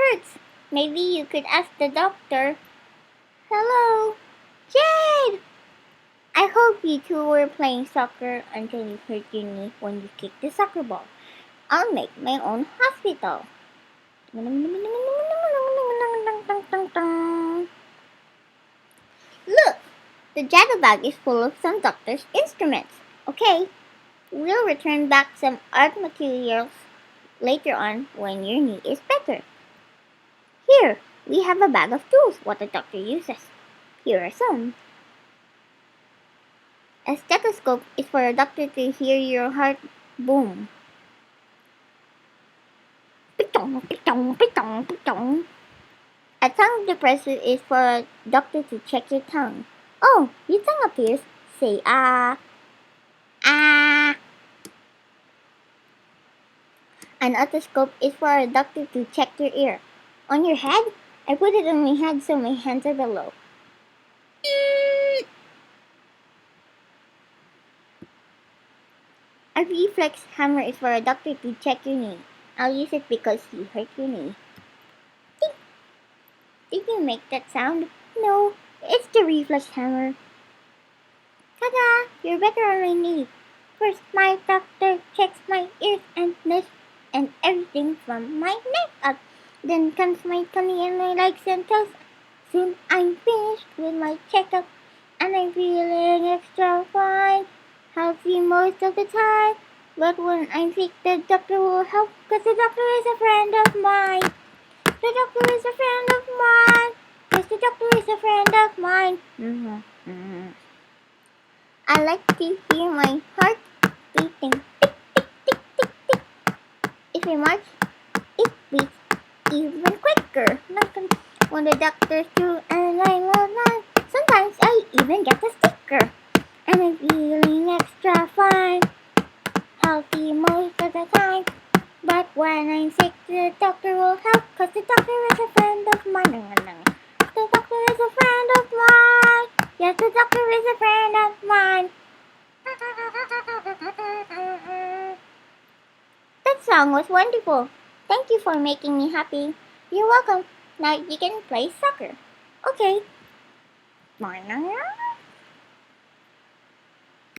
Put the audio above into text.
hurts. Maybe you could ask the doctor. Hello? Jade! I hope you two were playing soccer until you hurt your knee when you kicked the soccer ball. I'll make my own hospital. Look! The Jada bag is full of some doctor's instruments. Okay, we'll return back some art materials later on when your knee is better. Here, we have a bag of tools what the doctor uses. Here are some. A stethoscope is for a doctor to hear your heart boom. Pitong, pitong, pitong, pitong. A tongue depressor is for a doctor to check your tongue. Oh, your tongue appears. Say ah. Ah. An otoscope is for a doctor to check your ear. On your head? I put it on my head so my hands are below. A reflex hammer is for a doctor to check your knee. I'll use it because you hurt your knee. Ding. Did you make that sound? No, it's the reflex hammer. Ta-da! You're better on my knee. First, my doctor checks my ears and nose and everything from my neck up. Then comes my tummy and my legs and toes. Soon I'm finished with my checkup and I'm feeling extra fine. Healthy most of the time. But when I'm sick, the doctor will help because the doctor is a friend of mine. The doctor is a friend of mine. Yes, the doctor is a friend of mine. I like to hear my heart beating. Tick, tick, tick, tick, tick. If we march, it beats even quicker. When the doctor's through and I'm online, sometimes I even get a sticker. And I'm feeling extra fine. Healthy most of the time. But when I'm sick, the doctor will help because the doctor is a friend of mine. The doctor is a friend of mine. Yes, the doctor is a friend of mine. That song was wonderful. Thank you for making me happy. You're welcome. Now you can play soccer. Okay.